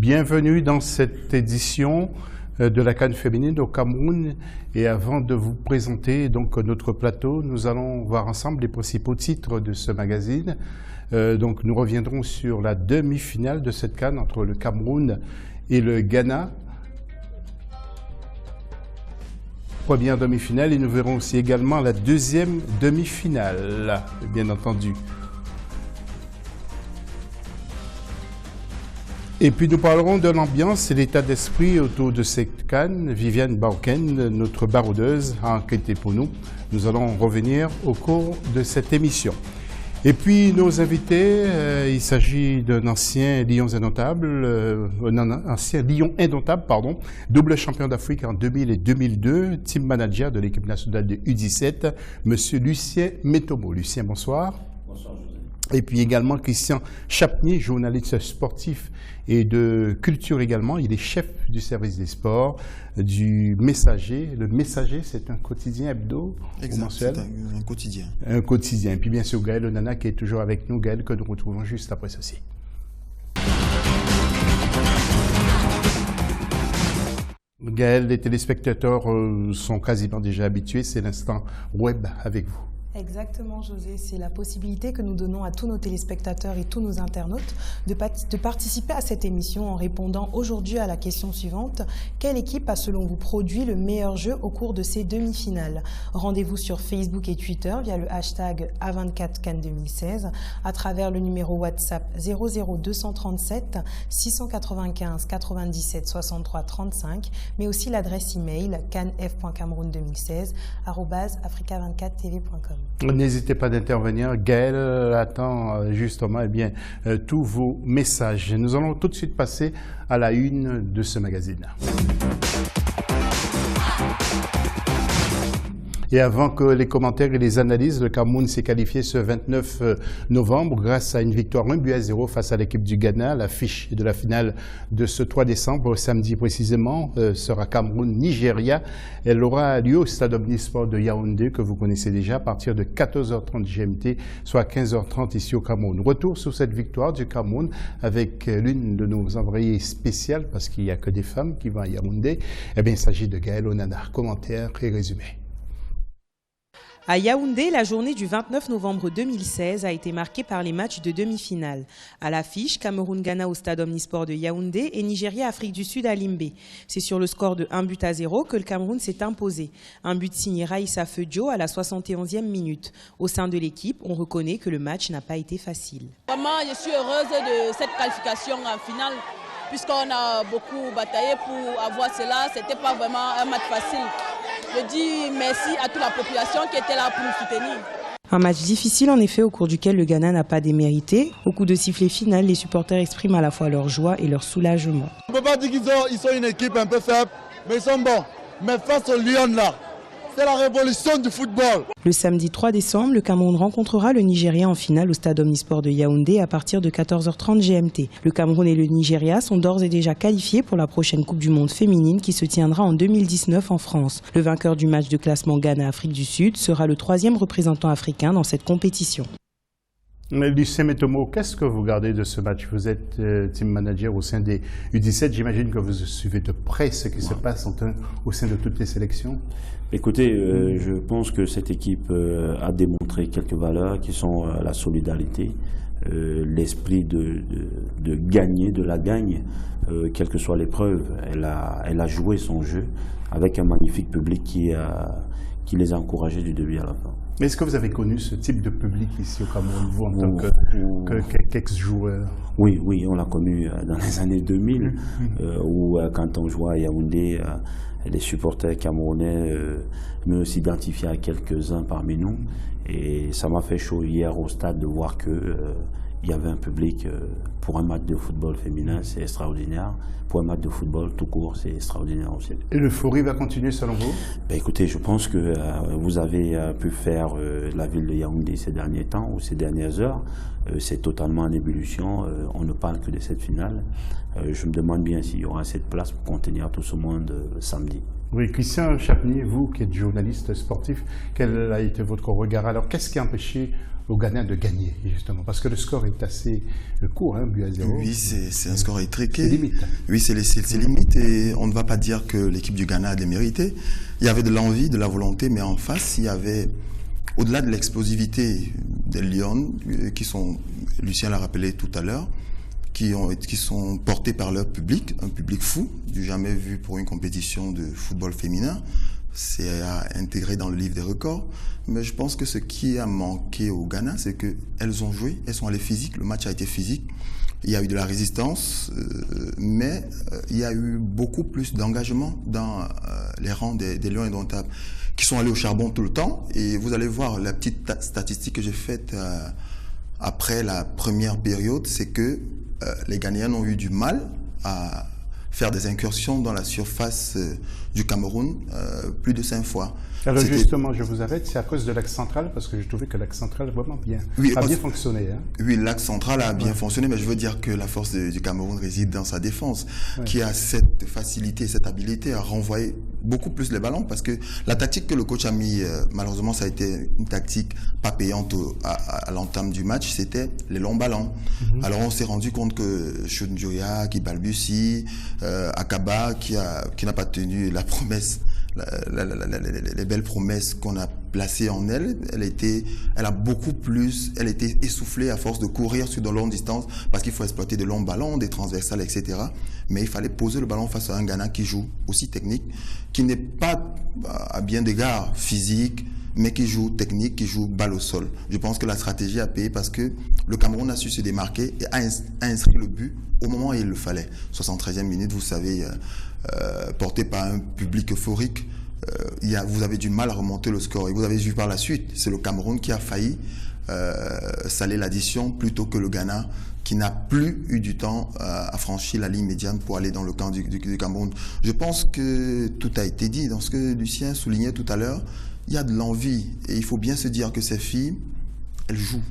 Bienvenue dans cette édition de la CAN féminine au Cameroun. Et avant de vous présenter donc notre plateau, nous allons voir ensemble les principaux titres de ce magazine. Donc nous reviendrons sur la demi-finale de cette CAN entre le Cameroun et le Ghana. Première demi-finale, et nous verrons aussi également la deuxième demi-finale, bien entendu. Et puis nous parlerons de l'ambiance et l'état d'esprit autour de cette CAN. Viviane Bauken, notre baroudeuse, a enquêté pour nous. Nous allons revenir au cours de cette émission. Et puis nos invités, il s'agit d'un ancien Lion indomptable, double champion d'Afrique en 2000 et 2002, team manager de l'équipe nationale de U17, Monsieur Lucien Metomo. Lucien, bonsoir. Bonsoir, José. Et puis également Christian Chapnier, journaliste sportif et de culture également. Il est chef du service des sports du Messager. Le Messager, c'est un quotidien hebdo mensuel. C'est un quotidien. Un quotidien. Et puis bien sûr Gaël Onana qui est toujours avec nous. Gaël, que nous retrouvons juste après ceci. Gaël, les téléspectateurs sont quasiment déjà habitués. C'est l'instant web avec vous. Exactement, José. C'est la possibilité que nous donnons à tous nos téléspectateurs et tous nos internautes de participer à cette émission en répondant aujourd'hui à la question suivante. Quelle équipe a selon vous produit le meilleur jeu au cours de ces demi-finales? Rendez-vous sur Facebook et Twitter via le hashtag A24 CAN 2016 à travers le numéro WhatsApp 00237 695 97 63 35, mais aussi l'adresse email canf.cameroun2016@africa24tv.com. N'hésitez pas d'intervenir. Gaël attend justement tous vos messages. Nous allons tout de suite passer à la une de ce magazine. Et avant que les commentaires et les analyses, le Cameroun s'est qualifié ce 29 novembre grâce à une victoire 1-0 face à l'équipe du Ghana. L'affiche de la finale de ce 3 décembre, samedi précisément, sera Cameroun-Nigeria. Elle aura lieu au stade omnisport de Yaoundé, que vous connaissez déjà, à partir de 14h30 GMT, soit 15h30 ici au Cameroun. Retour sur cette victoire du Cameroun avec l'une de nos envoyées spéciales, parce qu'il n'y a que des femmes qui vont à Yaoundé. Eh bien, il s'agit de Gaël Onana. Commentaires et résumés. À Yaoundé, la journée du 29 novembre 2016 a été marquée par les matchs de demi-finale. À l'affiche, Cameroun-Ghana au stade omnisport de Yaoundé et Nigeria-Afrique du Sud à Limbé. C'est sur le score de 1-0 que le Cameroun s'est imposé. Un but signé Raïssa Feudio à la 71e minute. Au sein de l'équipe, on reconnaît que le match n'a pas été facile. Vraiment, je suis heureuse de cette qualification en finale, puisqu'on a beaucoup bataillé pour avoir cela. Ce n'était pas vraiment un match facile. Je dis merci à toute la population qui était là pour nous soutenir. Un match difficile en effet au cours duquel le Ghana n'a pas démérité. Au coup de sifflet final, les supporters expriment à la fois leur joie et leur soulagement. On ne peut pas dire qu'ils sont une équipe un peu faible, mais ils sont bons. Mais face au Lyon là, c'est la révolution du football. Le samedi 3 décembre, le Cameroun rencontrera le Nigeria en finale au stade omnisport de Yaoundé à partir de 14h30 GMT. Le Cameroun et le Nigeria sont d'ores et déjà qualifiés pour la prochaine Coupe du Monde féminine qui se tiendra en 2019 en France. Le vainqueur du match de classement Ghana-Afrique du Sud sera le 3e représentant africain dans cette compétition. Lucien Metomo, qu'est-ce que vous gardez de ce match? Vous êtes team manager au sein des U17. J'imagine que vous suivez de près ce qui se passe au sein de toutes les sélections. Écoutez, je pense que cette équipe a démontré quelques valeurs qui sont la solidarité, l'esprit de gagner, de la gagne, quelle que soit l'épreuve. Elle a joué son jeu avec un magnifique public qui les a encouragés du début à la fin. Est-ce que vous avez connu ce type de public ici au Cameroun, vous, en tant qu'ex-joueur? Oui, on l'a connu dans les années 2000, où quand on jouait à Yaoundé, les supporters camerounais me s'identifiaient à quelques-uns parmi nous. Et ça m'a fait chaud hier au stade de voir qu'il y avait un public pour un match de football féminin, c'est extraordinaire. Pour un match de football tout court, c'est extraordinaire aussi. Et l'euphorie va continuer selon vous? Écoutez, je pense que vous avez pu faire la ville de Yaoundé ces derniers temps ou ces dernières heures. C'est totalement en ébullition. On ne parle que de cette finale. Je me demande bien s'il y aura cette place pour contenir tout ce monde samedi. Oui, Christian Chapny, vous qui êtes journaliste sportif, quel a été votre regard? Alors, qu'est-ce qui a empêché au Ghana de gagner, justement? Parce que le score est assez court, but à 0. Oui, c'est un score étriqué. C'est limite. Oui, c'est limite et on ne va pas dire que l'équipe du Ghana a démérité. Il y avait de l'envie, de la volonté, mais en face, il y avait, au-delà de l'explosivité des Lions, qui sont, Lucien l'a rappelé tout à l'heure, qui sont portés par leur public, un public fou, du jamais vu pour une compétition de football féminin. C'est à intégrer dans le livre des records. Mais je pense que ce qui a manqué au Ghana, c'est qu'elles ont joué, elles sont allées physiques, le match a été physique. Il y a eu de la résistance, mais il y a eu beaucoup plus d'engagement dans les rangs des Lions indomptables, qui sont allés au charbon tout le temps. Et vous allez voir la petite statistique que j'ai faite après la première période, c'est que les Ghanéens ont eu du mal à faire des incursions dans la surface du Cameroun plus de 5 fois. Alors justement, je vous arrête, c'est à cause de l'axe central, parce que je trouvais que l'axe central a vraiment bien fonctionné. Hein. Oui, l'axe central a bien fonctionné, mais je veux dire que la force du Cameroun réside dans sa défense, qui a cette facilité, cette habilité à renvoyer beaucoup plus les ballons, parce que la tactique que le coach a mis, malheureusement, ça a été une tactique pas payante à l'entame du match, c'était les longs ballons. Alors on s'est rendu compte que Shunjoya, qui balbutie, Akaba, qui n'a pas tenu la promesse, les belles promesses qu'on a placées en elle, elle était essoufflée à force de courir sur de longues distances, parce qu'il faut exploiter de longs ballons, des transversales, etc. Mais il fallait poser le ballon face à un Ghana qui joue aussi technique, qui n'est pas à bien d'égards physique, mais qui joue technique, qui joue balle au sol. Je pense que la stratégie a payé parce que le Cameroun a su se démarquer et a inscrit le but au moment où il le fallait. 73e minute, vous savez, porté par un public euphorique, vous avez du mal à remonter le score. Et vous avez vu par la suite, c'est le Cameroun qui a failli saler l'addition plutôt que le Ghana, qui n'a plus eu du temps à franchir la ligne médiane pour aller dans le camp du Cameroun. Je pense que tout a été dit. Dans ce que Lucien soulignait tout à l'heure, il y a de l'envie. Et il faut bien se dire que ces filles, elles jouent,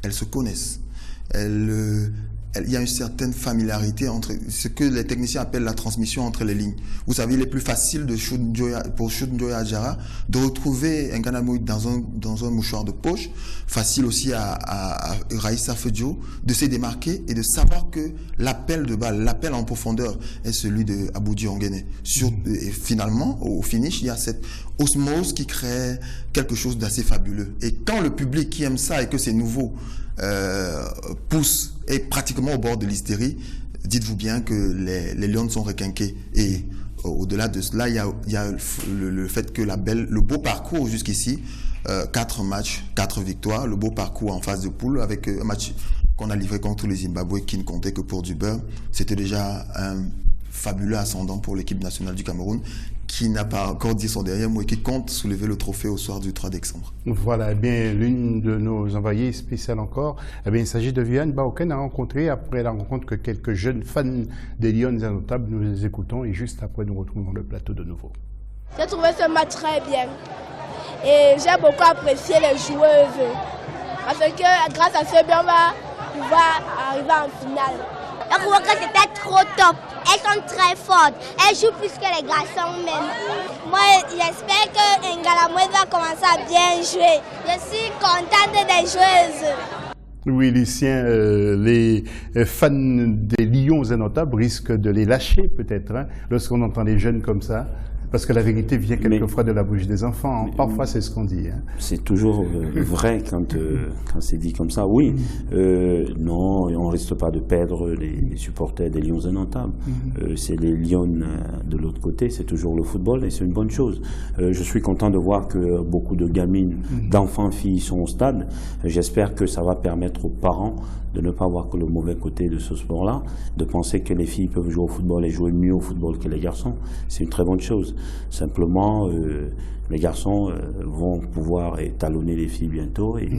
elles se connaissent, il y a une certaine familiarité entre ce que les techniciens appellent la transmission entre les lignes. Vous savez, il est plus facile pour Shunjoya Adjara de retrouver un Ghana Mouid dans un mouchoir de poche, facile aussi à Raïssa Fedjo de se démarquer et de savoir que l'appel de balle, l'appel en profondeur est celui de Aboudi Ongene. Et finalement, au finish, il y a cette osmose qui crée quelque chose d'assez fabuleux. Et quand le public qui aime ça et que c'est nouveau pousse et pratiquement au bord de l'hystérie, dites-vous bien que les Lions sont requinqués. Et au-delà de cela, il y a le fait que le beau parcours jusqu'ici, 4 matchs, 4 victoires, le beau parcours en phase de poule avec un match qu'on a livré contre le Zimbabwe qui ne comptait que pour du beurre. C'était déjà un fabuleux ascendant pour l'équipe nationale du Cameroun, qui n'a pas encore dit son dernier mot et qui compte soulever le trophée au soir du 3 décembre. Voilà, eh bien, l'une de nos envoyées spéciales encore, eh bien, il s'agit de Viviane Baoken, a rencontré après la rencontre que quelques jeunes fans des Lions indomptables. Nous les écoutons et juste après nous retrouvons le plateau de nouveau. J'ai trouvé ce match très bien et j'ai beaucoup apprécié les joueuses parce que grâce à ce bien, on va pouvoir arriver en finale. Je crois que c'était trop top. Elles sont très fortes. Elles jouent plus que les garçons même. Moi, j'espère que Ngalamoué va commencer à bien jouer. Je suis contente des joueuses. Oui, Lucien, les fans des Lions indomptables risquent de les lâcher peut-être, hein, lorsqu'on entend les jeunes comme ça. Parce que la vérité vient quelquefois de la bouche des enfants. Parfois, c'est ce qu'on dit. Hein. C'est toujours vrai quand c'est dit comme ça. Oui, non, on ne risque pas de perdre les supporters des Lions indomptables. C'est les Lions de l'autre côté, c'est toujours le football et c'est une bonne chose. Je suis content de voir que beaucoup de gamines, d'enfants, filles sont au stade. J'espère que ça va permettre aux parents de ne pas voir que le mauvais côté de ce sport-là, de penser que les filles peuvent jouer au football et jouer mieux au football que les garçons. C'est une très bonne chose. Simplement, les garçons vont pouvoir étalonner les filles bientôt et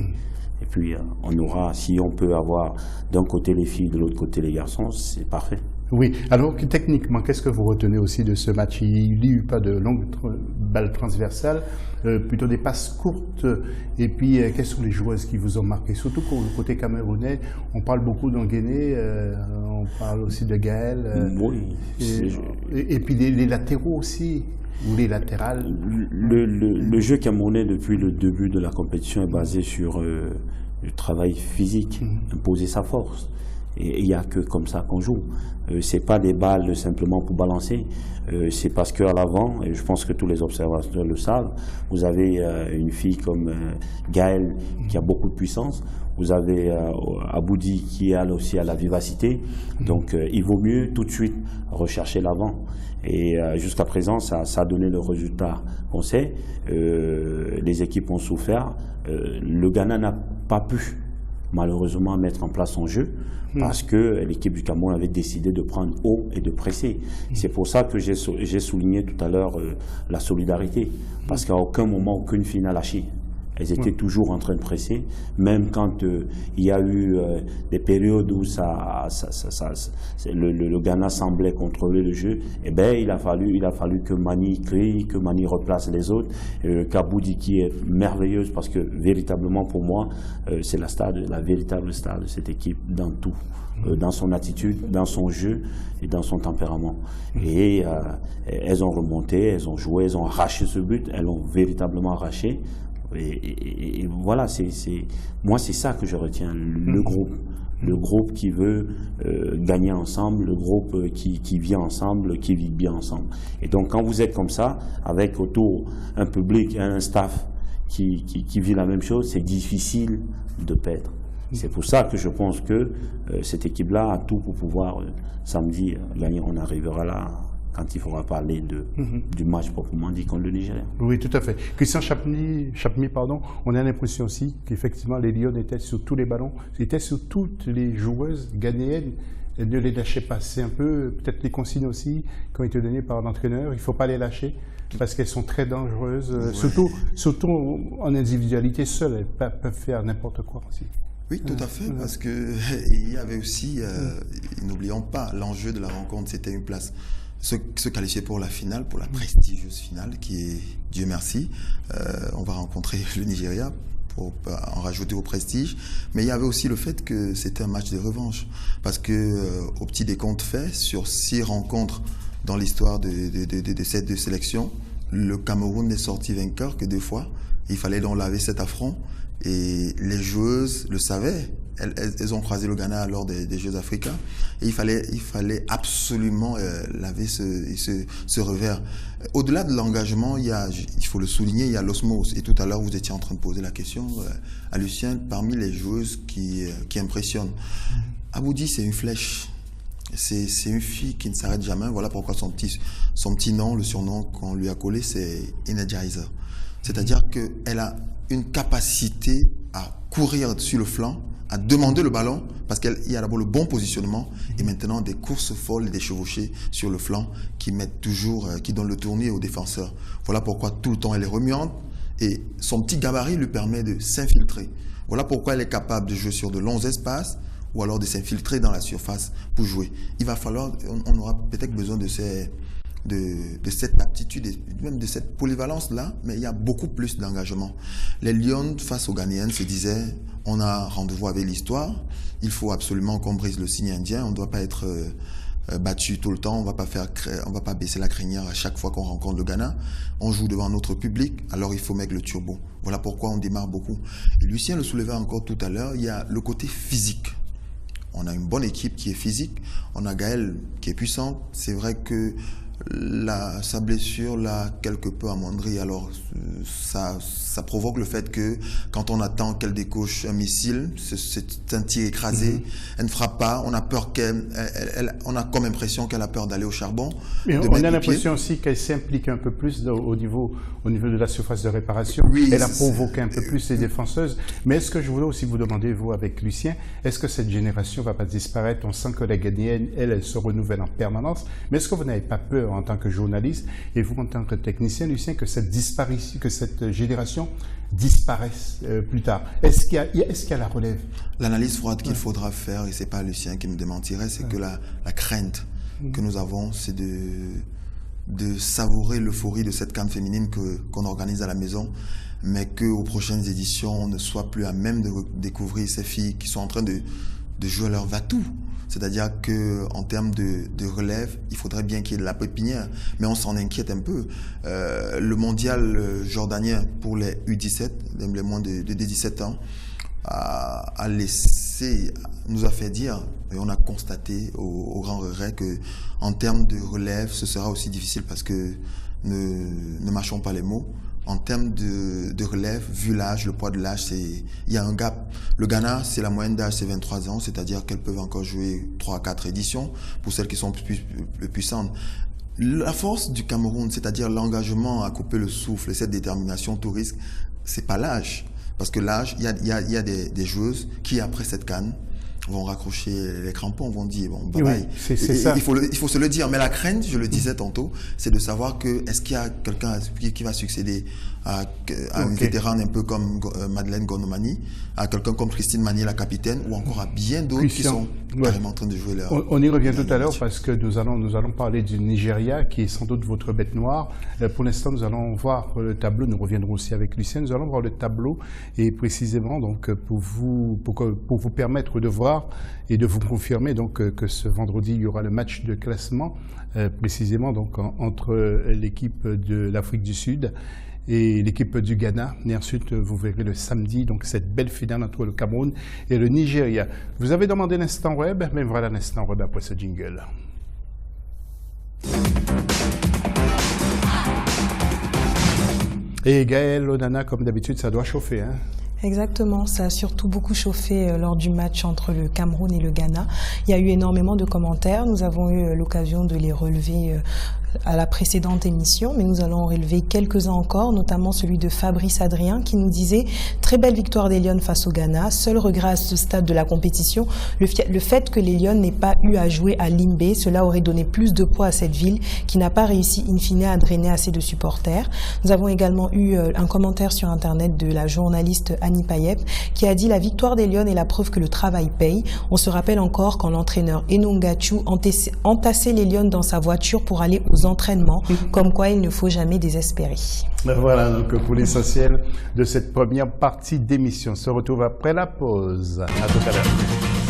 puis on aura, si on peut avoir d'un côté les filles, de l'autre côté les garçons, c'est parfait. Oui, alors techniquement, qu'est-ce que vous retenez aussi de ce match? Il n'y a eu pas de longues balles transversales, plutôt des passes courtes. Et puis, quelles sont les joueuses qui vous ont marqué? Surtout pour le côté camerounais, on parle beaucoup d'Onguené, on parle aussi de Gaël. Oui. Et puis les latéraux aussi. ou les latérales? Le jeu camerounais depuis le début de la compétition est basé sur le travail physique, imposer sa force. Et il n'y a que comme ça qu'on joue. C'est pas des balles simplement pour balancer. C'est parce qu'à l'avant, et je pense que tous les observateurs le savent, vous avez une fille comme Gaëlle qui a beaucoup de puissance. Vous avez Aboudi qui elle aussi a la vivacité. Donc il vaut mieux tout de suite rechercher l'avant. Et jusqu'à présent, ça a donné le résultat qu'on sait. Les équipes ont souffert. Le Ghana n'a pas pu malheureusement mettre en place son jeu parce que l'équipe du Cameroun avait décidé de prendre haut et de presser. C'est pour ça que j'ai souligné tout à l'heure la solidarité, parce qu'à aucun moment, aucune fille n'a lâché. Elles étaient toujours en train de presser, même quand il y a eu des périodes où le Ghana semblait contrôler le jeu. Eh ben, il a fallu que Mani crie, que Mani replace les autres, qu'Aboudi qui est merveilleuse, parce que véritablement pour moi, c'est la véritable star de cette équipe dans tout. Dans son attitude, dans son jeu et dans son tempérament. Et elles ont remonté, elles ont joué, elles ont arraché ce but, elles l'ont véritablement arraché. Et voilà, moi c'est ça que je retiens, le groupe qui veut gagner ensemble, le groupe qui vit ensemble, qui vit bien ensemble. Et donc quand vous êtes comme ça, avec autour un public, un staff qui vit la même chose, c'est difficile de perdre. C'est pour ça que je pense que cette équipe-là a tout pour pouvoir samedi gagner. On arrivera là quand il faudra parler du match proprement dit contre le Nigeria. Oui, tout à fait. Christian Chapmy, on a l'impression aussi qu'effectivement les Lions étaient sur tous les ballons, étaient sur toutes les joueuses ghanéennes. Elles ne les lâchaient pas. C'est un peu, peut-être les consignes aussi qui ont été données par l'entraîneur. Il ne faut pas les lâcher parce qu'elles sont très dangereuses. Ouais. Surtout en individualité, seules, elles peuvent faire n'importe quoi aussi. Oui, tout à fait, parce qu'il y avait aussi, n'oublions pas, l'enjeu de la rencontre, c'était une place. Se qualifier pour la finale, pour la prestigieuse finale, qui est, Dieu merci, on va rencontrer le Nigeria pour en rajouter au prestige. Mais il y avait aussi le fait que c'était un match de revanche. Parce que, au petit décompte fait, sur 6 rencontres dans l'histoire de ces 2 sélections, le Cameroun n'est sorti vainqueur que 2 fois. Il fallait donc laver cet affront. Et les joueuses le savaient. Elles ont croisé le Ghana lors des Jeux africains. Et il fallait absolument laver ce revers. Au-delà de l'engagement, il faut le souligner, il y a l'osmose. Et tout à l'heure, vous étiez en train de poser la question à Lucien, parmi les joueuses qui impressionnent. Aboudi, c'est une flèche. C'est une fille qui ne s'arrête jamais. Voilà pourquoi son petit nom, le surnom qu'on lui a collé, c'est Energizer. C'est-à-dire qu'elle a une capacité à courir sur le flanc, à demander le ballon, parce qu'il y a d'abord le bon positionnement, et maintenant des courses folles et des chevauchées sur le flanc qui donnent le tournis aux défenseurs. Voilà pourquoi tout le temps elle est remuante, et son petit gabarit lui permet de s'infiltrer. Voilà pourquoi elle est capable de jouer sur de longs espaces, ou alors de s'infiltrer dans la surface pour jouer. Il va falloir, on aura peut-être besoin de cette aptitude, même de cette polyvalence-là, mais il y a beaucoup plus d'engagement. Les Lions, face aux Ghanéennes, se disaient, on a rendez-vous avec l'histoire, il faut absolument qu'on brise le signe indien, on ne doit pas être battu tout le temps, on va pas baisser la crinière à chaque fois qu'on rencontre le Ghana, on joue devant notre public, alors il faut mettre le turbo. Voilà pourquoi on démarre beaucoup. Et Lucien le soulevait encore tout à l'heure, il y a le côté physique. On a une bonne équipe qui est physique, on a Gaëlle qui est puissante, c'est vrai que sa blessure l'a quelque peu amoindrie, alors ça provoque le fait que quand on attend qu'elle décoche un missile, c'est un tir écrasé, elle ne frappe pas, on a peur on a comme impression qu'elle a peur d'aller au charbon. Mais on a l'impression aussi qu'elle s'implique un peu plus au niveau de la surface de réparation, oui, elle a provoqué un peu plus ses défenseuses, mais est-ce que je voulais aussi vous demander, vous avec Lucien, est-ce que cette génération ne va pas disparaître? On sent que la Ghanéenne, elle se renouvelle en permanence, mais est-ce que vous n'avez pas peur en tant que journaliste et vous en tant que technicien, Lucien, que cette génération disparaisse plus tard? Est-ce qu'il y a la relève? L'analyse froide qu'il faudra faire, et c'est pas Lucien qui me démentirait, c'est que la crainte que nous avons, c'est de savourer l'euphorie de cette CAN féminine qu'on organise à la maison, mais qu'aux prochaines éditions, on ne soit plus à même de découvrir ces filles qui sont en train de jouer leur va-tout. C'est-à-dire qu'en termes de relève, il faudrait bien qu'il y ait de la pépinière. Mais on s'en inquiète un peu. Le mondial jordanien pour les U17, les moins de 17 ans, nous a fait dire, et on a constaté au grand regret, qu'en termes de relève, ce sera aussi difficile parce que, ne mâchons pas les mots, en termes de relève, vu l'âge, le poids de l'âge, il y a un gap. Le Ghana, c'est la moyenne d'âge, c'est 23 ans, c'est-à-dire qu'elles peuvent encore jouer 3 à 4 éditions pour celles qui sont plus puissantes. La force du Cameroun, c'est-à-dire l'engagement à couper le souffle et cette détermination tout risque, c'est pas l'âge. Parce que l'âge, il y a des joueuses qui, après cette CAN, vont raccrocher les crampons, vont dire bon bye bye. Oui, c'est ça. Il faut se le dire. Mais la crainte, je le disais tantôt, c'est de savoir que est-ce qu'il y a quelqu'un qui va succéder à une vétérane un peu comme Madeleine Gonomani, à quelqu'un comme Christine Manier, la capitaine, ou encore à bien d'autres qui sont carrément en train de jouer leur... On y revient tout à l'heure parce que nous allons parler du Nigeria qui est sans doute votre bête noire. Pour l'instant, nous allons voir le tableau. Nous reviendrons aussi avec Lucien. Nous allons voir le tableau et précisément donc pour vous permettre de voir et de vous confirmer donc que ce vendredi il y aura le match de classement précisément donc entre l'équipe de l'Afrique du Sud et l'équipe du Ghana. Et ensuite, vous verrez le samedi, donc cette belle finale entre le Cameroun et le Nigeria. Vous avez demandé l'instant web, mais voilà l'instant web après ce jingle. Et Gaël Onana, comme d'habitude, ça doit chauffer, hein? Exactement, ça a surtout beaucoup chauffé lors du match entre le Cameroun et le Ghana. Il y a eu énormément de commentaires, nous avons eu l'occasion de les relever à la précédente émission, mais nous allons en relever quelques-uns encore, notamment celui de Fabrice Adrien qui nous disait « Très belle victoire des Lions face au Ghana. Seul regret à ce stade de la compétition, le fait que les Lions n'aient pas eu à jouer à Limbe. Cela aurait donné plus de poids à cette ville qui n'a pas réussi in fine à drainer assez de supporters. » Nous avons également eu un commentaire sur Internet de la journaliste Annie Payep qui a dit « La victoire des Lions est la preuve que le travail paye. On se rappelle encore quand l'entraîneur Enongachu entassait les Lions dans sa voiture pour aller aux entraînements, comme quoi il ne faut jamais désespérer. » Voilà donc pour l'essentiel de cette première partie d'émission. On se retrouve après la pause. À tout à l'heure.